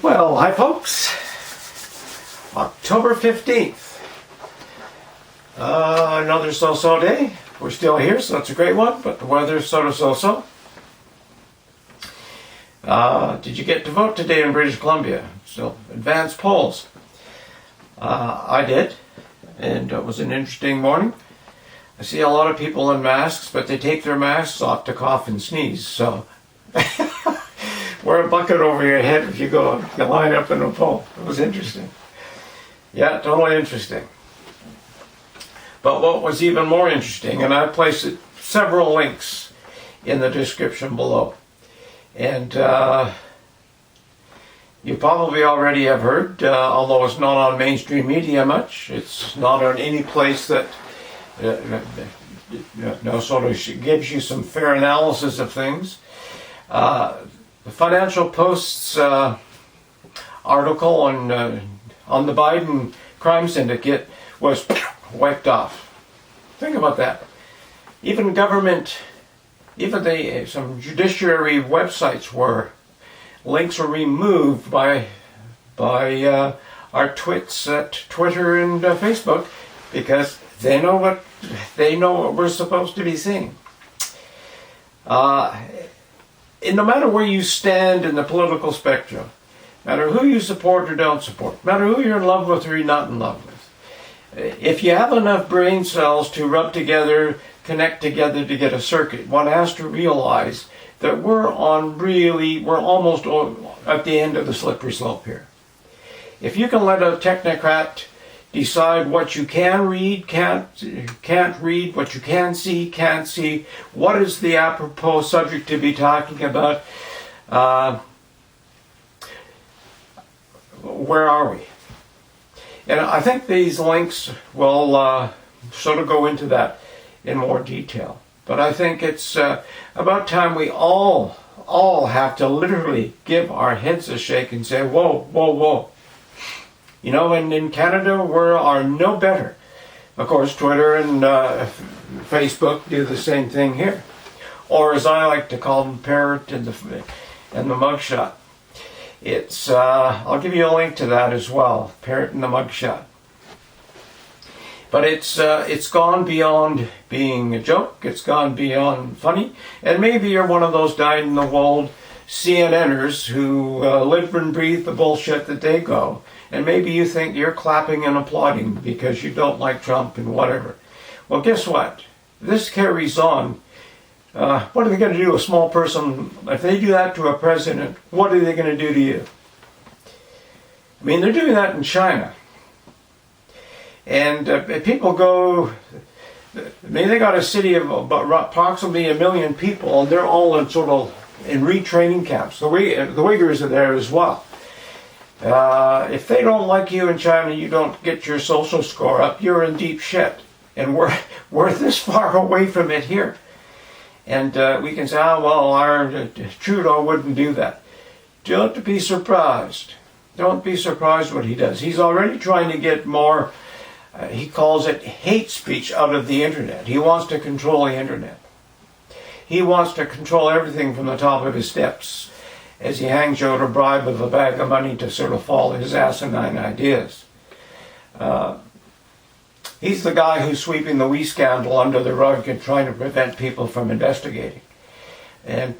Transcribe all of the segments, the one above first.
Well, hi folks. October 15th. Another so-so day. We're still here, so that's a great one, but the weather's sort of so-so. Did you get to vote today in British Columbia? Still advanced polls. I did, and it was an interesting morning. I see a lot of people in masks, but they take their masks off to cough and sneeze, so wear a bucket over your head if you line up in a poll. It was interesting. Yeah, totally interesting. But what was even more interesting, and I placed several links in the description below, and you probably already have heard, although it's not on mainstream media much, it's not on any place that sort of gives you some fair analysis of things. The Financial Post's article on the Biden crime syndicate was wiped off. Think about that. Even government, some judiciary websites links were removed by our twits at Twitter and Facebook because they know what we're supposed to be seeing. And no matter where you stand in the political spectrum, no matter who you support or don't support, no matter who you're in love with or you're not in love with, if you have enough brain cells to rub together, connect together to get a circuit, one has to realize that we're almost at the end of the slippery slope here. If you can let a technocrat decide what you can read, can't read, what you can see, can't see, what is the apropos subject to be talking about, where are we? And I think these links will sort of go into that in more detail. But I think it's about time we all have to literally give our heads a shake and say, whoa, whoa, whoa. You know, and in Canada, we are no better. Of course, Twitter and Facebook do the same thing here. Or as I like to call them, parrot and the mugshot. It's, I'll give you a link to that as well, parrot and the mugshot. But it's gone beyond being a joke. It's gone beyond funny. And maybe you're one of those dyed-in-the-wool CNNers who live and breathe the bullshit that they go. And maybe you think you're clapping and applauding because you don't like Trump and whatever. Well, guess what? This carries on. What are they going to do? A small person, if they do that to a president, what are they going to do to you? I mean, they're doing that in China. And people go, I mean, they got a city of approximately 1 million people, and they're all in retraining camps. The Uyghurs are there as well. If they don't like you in China, you don't get your social score up, you're in deep shit. And we're this far away from it here. And we can say, our Trudeau wouldn't do that. Don't be surprised. Don't be surprised what he does. He's already trying to get more, he calls it hate speech, out of the internet. He wants to control the internet. He wants to control everything from the top of his steps as he hangs out a bribe of a bag of money to sort of follow his asinine ideas. He's the guy who's sweeping the WE scandal under the rug and trying to prevent people from investigating. And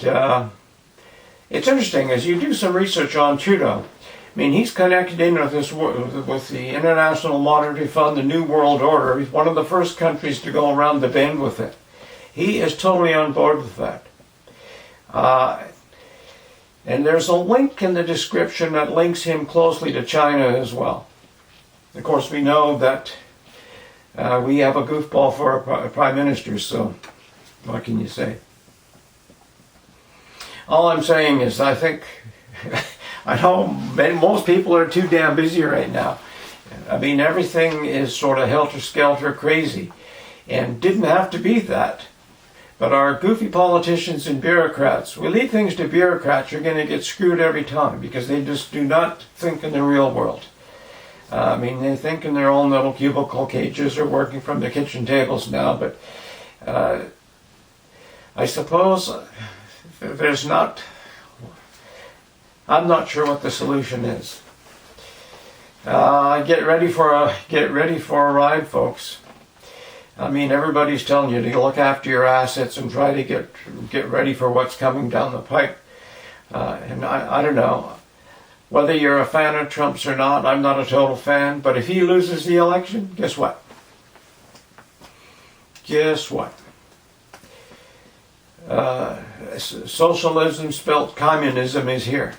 it's interesting, as you do some research on Trudeau, I mean, he's connected in with the International Monetary Fund, the New World Order. He's one of the first countries to go around the bend with it. He is totally on board with that. And there's a link in the description that links him closely to China as well. Of course, we know that we have a goofball for a prime minister, so what can you say? All I'm saying is I think, I know most people are too damn busy right now. I mean, everything is sort of helter-skelter crazy, and didn't have to be that. But our goofy politicians and bureaucrats, we leave things to bureaucrats, you're going to get screwed every time because they just do not think in the real world. I mean, they think in their own little cubicle cages or working from their kitchen tables now, but I suppose there's not I'm not sure what the solution is. Get ready for a ride, folks. I mean, everybody's telling you to look after your assets and try to get ready for what's coming down the pipe. And I don't know whether you're a fan of Trump's or not. I'm not a total fan, but if he loses the election, guess what? Guess what? Socialism spelt communism is here.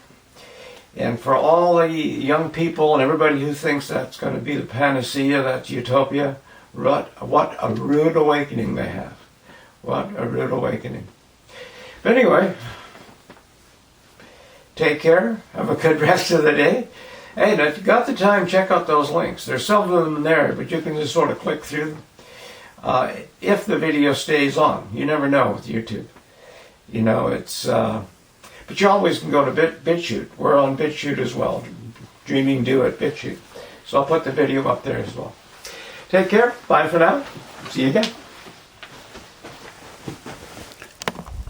And for all the young people and everybody who thinks that's going to be the panacea, that's utopia, what a rude awakening they have. What a rude awakening. But anyway, take care. Have a good rest of the day. Hey, and if you got the time, check out those links. There's some of them there, but you can just sort of click through them. If the video stays on. You never know with YouTube. You know, it's... but you always can go to BitChute. We're on BitChute as well. Dreaming Do at BitChute. So I'll put the video up there as well. Take care. Bye for now. See you again.